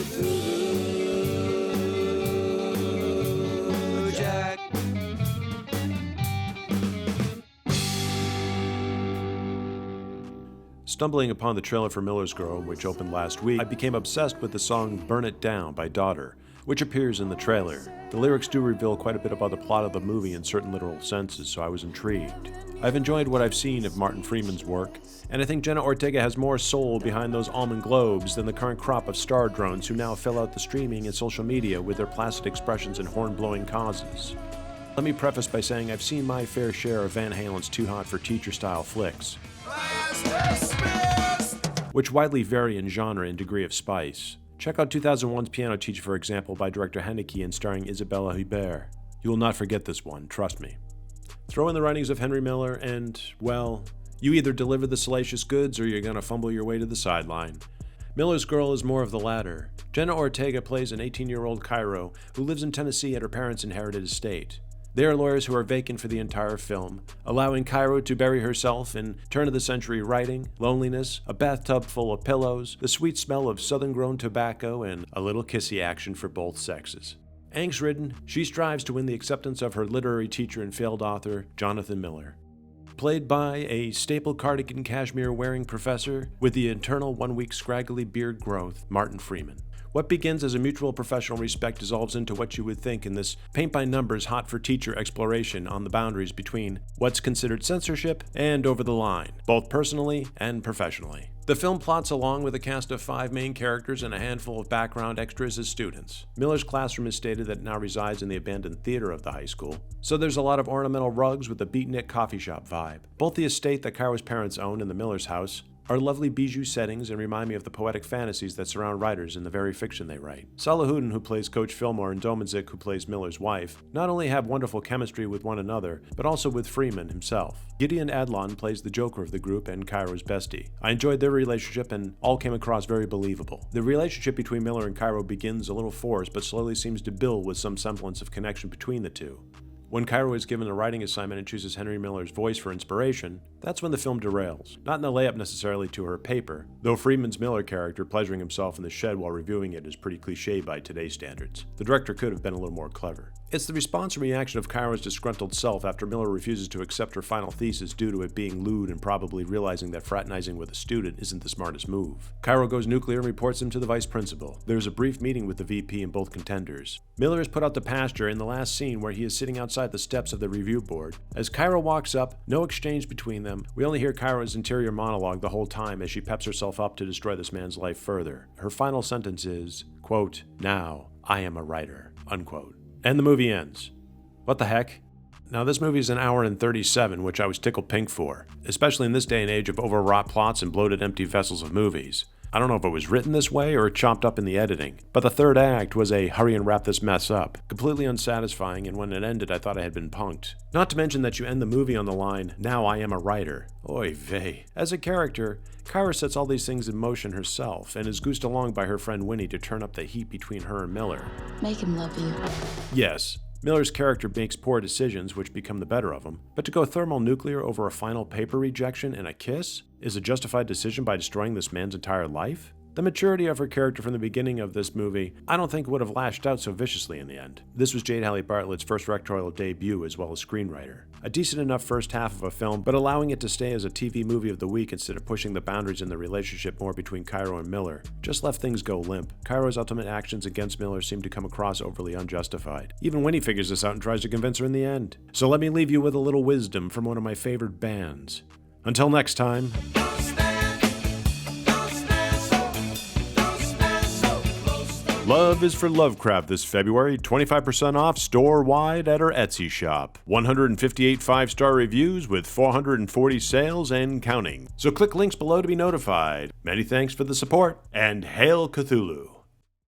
Cthulhu Jack. Stumbling upon the trailer for Miller's Girl, which opened last week, I became obsessed with the song Burn It Down by Daughter, which appears in the trailer. The lyrics do reveal quite a bit about the plot of the movie in certain literal senses, so I was intrigued. I've enjoyed what I've seen of Martin Freeman's work, and I think Jenna Ortega has more soul behind those almond globes than the current crop of star drones who now fill out the streaming and social media with their placid expressions and horn-blowing causes. Let me preface by saying I've seen my fair share of Van Halen's Too Hot for Teacher-style flicks, which widely vary in genre and degree of spice. Check out 2001's Piano Teacher, for example, by director Reinke and starring Isabella Huppert. You will not forget this one, trust me. Throw in the writings of Henry Miller and, well, you either deliver the salacious goods or you're gonna fumble your way to the sideline. Miller's Girl is more of the latter. Jenna Ortega plays an 18-year-old Cairo who lives in Tennessee at her parents' inherited estate. They are lawyers who are vacant for the entire film, allowing Cairo to bury herself in turn-of-the-century writing, loneliness, a bathtub full of pillows, the sweet smell of southern-grown tobacco, and a little kissy action for both sexes. Angst-ridden, she strives to win the acceptance of her literary teacher and failed author, Jonathan Miller. Played by a staple cardigan cashmere-wearing professor with the eternal one-week scraggly beard growth, Martin Freeman. What begins as a mutual professional respect dissolves into what you would think in this paint-by-numbers hot-for-teacher exploration on the boundaries between what's considered censorship and over the line, both personally and professionally. The film plots along with a cast of 5 main characters and a handful of background extras as students. Miller's classroom is stated that it now resides in the abandoned theater of the high school, so there's a lot of ornamental rugs with a beatnik coffee shop vibe. Both the estate that Cairo's parents own and the Miller's house are lovely bijou settings and remind me of the poetic fantasies that surround writers in the very fiction they write. Salahuddin, who plays Coach Fillmore, and Domanzik, who plays Miller's wife, not only have wonderful chemistry with one another, but also with Freeman himself. Gideon Adlon plays the joker of the group and Cairo's bestie. I enjoyed their relationship and all came across very believable. The relationship between Miller and Cairo begins a little forced, but slowly seems to build with some semblance of connection between the two. When Cairo is given a writing assignment and chooses Henry Miller's voice for inspiration, that's when the film derails. Not in the layup necessarily to her paper, though Freeman's Miller character pleasuring himself in the shed while reviewing it is pretty cliché by today's standards. The director could have been a little more clever. It's the response and reaction of Cairo's disgruntled self after Miller refuses to accept her final thesis due to it being lewd and probably realizing that fraternizing with a student isn't the smartest move. Cairo goes nuclear and reports him to the vice principal. There's a brief meeting with the VP and both contenders. Miller is put out to pasture in the last scene where he is sitting outside the steps of the review board. As Cairo walks up, no exchange between them, we only hear Cairo's interior monologue the whole time as she peps herself up to destroy this man's life further. Her final sentence is, quote, "Now, I am a writer," unquote. And the movie ends. What the heck? Now this movie is an hour and 37, which I was tickled pink for, especially in this day and age of overwrought plots and bloated empty vessels of movies. I don't know if it was written this way or chopped up in the editing, but the third act was a hurry and wrap this mess up, completely unsatisfying, and when it ended I thought I had been punked. Not to mention that you end the movie on the line, "Now I am a writer." Oy vey. As a character, Cairo sets all these things in motion herself and is goosed along by her friend Winnie to turn up the heat between her and Miller. Make him love you. Yes, Miller's character makes poor decisions which become the better of him, but to go thermonuclear over a final paper rejection and a kiss is a justified decision by destroying this man's entire life? The maturity of her character from the beginning of this movie, I don't think would have lashed out so viciously in the end. This was Jade Haley Bartlett's first directorial debut as well as screenwriter. A decent enough first half of a film, but allowing it to stay as a TV movie of the week instead of pushing the boundaries in the relationship more between Cairo and Miller just left things go limp. Cairo's ultimate actions against Miller seem to come across overly unjustified. Even Winnie figures this out and tries to convince her in the end. So let me leave you with a little wisdom from one of my favorite bands. Until next time. Love is for Lovecraft this February, 25% off store-wide at our Etsy shop. 158 5-star reviews with 440 sales and counting. So click links below to be notified. Many thanks for the support, and Hail Cthulhu!